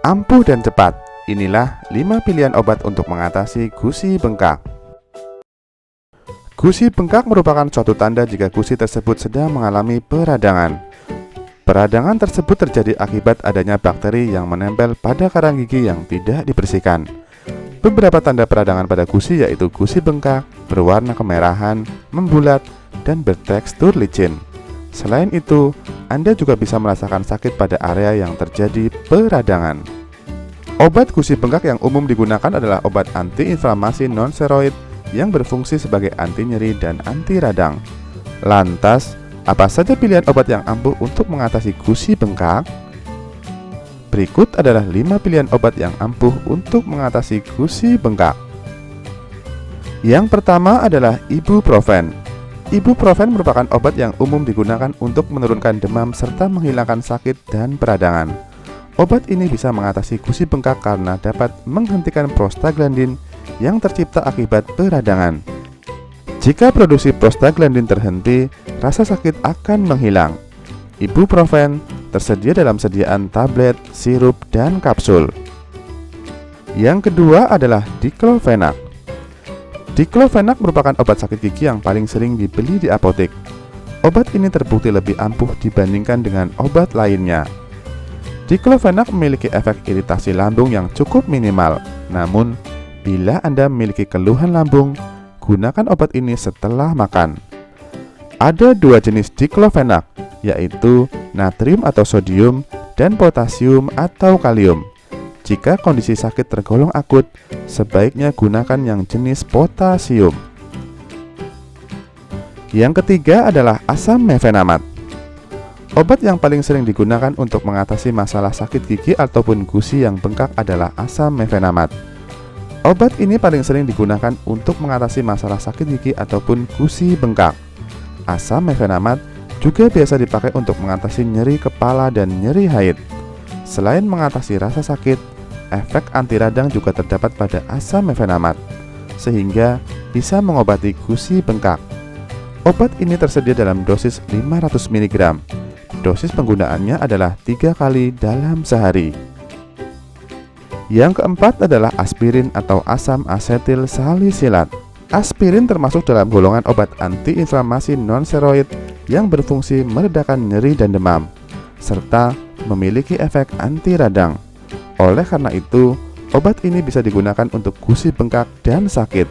ampuh dan cepat. Inilah 5 pilihan obat untuk mengatasi gusi bengkak. Gusi bengkak merupakan suatu tanda jika gusi tersebut sedang mengalami peradangan. Peradangan tersebut terjadi akibat adanya bakteri yang menempel pada karang gigi yang tidak dibersihkan. Beberapa tanda peradangan pada gusi yaitu gusi bengkak, berwarna kemerahan, membulat, dan bertekstur licin. Selain itu, Anda juga bisa merasakan sakit pada area yang terjadi peradangan. Obat gusi bengkak yang umum digunakan adalah obat antiinflamasi non-steroid yang berfungsi sebagai anti nyeri dan anti radang. Lantas, apa saja pilihan obat yang ampuh untuk mengatasi gusi bengkak? Berikut adalah 5 pilihan obat yang ampuh untuk mengatasi gusi bengkak. Yang pertama adalah ibuprofen. Ibuprofen merupakan obat yang umum digunakan untuk menurunkan demam serta menghilangkan sakit dan peradangan. Obat ini bisa mengatasi gusi bengkak karena dapat menghentikan prostaglandin yang tercipta akibat peradangan. Jika produksi prostaglandin terhenti, rasa sakit akan menghilang. Ibuprofen tersedia dalam sediaan tablet, sirup, dan kapsul. Yang kedua adalah diklofenak. Diklofenak merupakan obat sakit gigi yang paling sering dibeli di apotek. Obat ini terbukti lebih ampuh dibandingkan dengan obat lainnya. Diklofenak memiliki efek iritasi lambung yang cukup minimal. Namun, bila Anda memiliki keluhan lambung, gunakan obat ini setelah makan. Ada 2 jenis diklofenak, yaitu natrium atau sodium dan potasium atau kalium. Jika kondisi sakit tergolong akut, sebaiknya gunakan yang jenis potasium. Yang ketiga adalah asam mefenamat. Obat yang paling sering digunakan untuk mengatasi masalah sakit gigi ataupun gusi yang bengkak adalah asam mefenamat. Obat ini paling sering digunakan untuk mengatasi masalah sakit gigi ataupun gusi bengkak. Asam mefenamat juga biasa dipakai untuk mengatasi nyeri kepala dan nyeri haid. Selain mengatasi rasa sakit, efek anti radang juga terdapat pada asam mefenamat, sehingga bisa mengobati gusi bengkak. Obat ini tersedia dalam dosis 500 mg. Dosis penggunaannya adalah 3 kali dalam sehari. Yang keempat adalah aspirin atau asam asetil salisilat. Aspirin termasuk dalam golongan obat antiinflamasi non-steroid yang berfungsi meredakan nyeri dan demam, serta memiliki efek anti radang. Oleh karena itu, obat ini bisa digunakan untuk gusi bengkak dan sakit.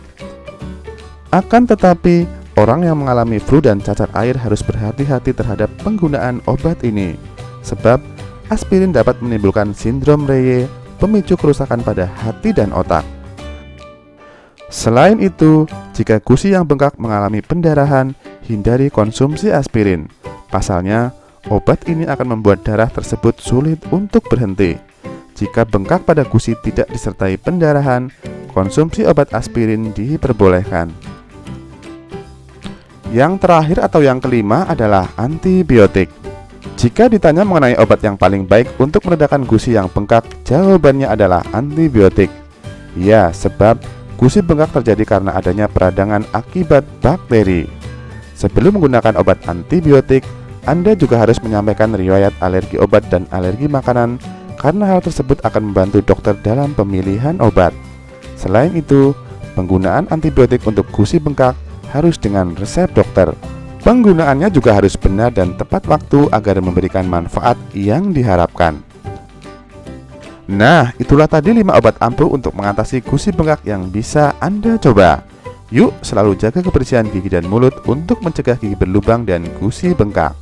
Akan tetapi, orang yang mengalami flu dan cacar air harus berhati-hati terhadap penggunaan obat ini, sebab aspirin dapat menimbulkan sindrom Reye, pemicu kerusakan pada hati dan otak. Selain itu, jika gusi yang bengkak mengalami pendarahan, hindari konsumsi aspirin. Pasalnya, obat ini akan membuat darah tersebut sulit untuk berhenti. Jika bengkak pada gusi tidak disertai pendarahan, konsumsi obat aspirin diperbolehkan. Yang terakhir atau yang kelima adalah antibiotik. Jika ditanya mengenai obat yang paling baik untuk meredakan gusi yang bengkak, jawabannya adalah antibiotik. Ya, sebab gusi bengkak terjadi karena adanya peradangan akibat bakteri. Sebelum menggunakan obat antibiotik, Anda juga harus menyampaikan riwayat alergi obat dan alergi makanan, karena hal tersebut akan membantu dokter dalam pemilihan obat. Selain itu, penggunaan antibiotik untuk gusi bengkak harus dengan resep dokter. Penggunaannya juga harus benar dan tepat waktu agar memberikan manfaat yang diharapkan. Nah, itulah tadi 5 obat ampuh untuk mengatasi gusi bengkak yang bisa Anda coba. Yuk, selalu jaga kebersihan gigi dan mulut untuk mencegah gigi berlubang dan gusi bengkak.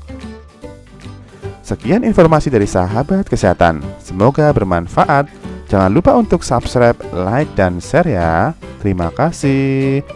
Sekian informasi dari Sahabat Kesehatan. Semoga bermanfaat. Jangan lupa untuk subscribe, like, dan share ya. Terima kasih.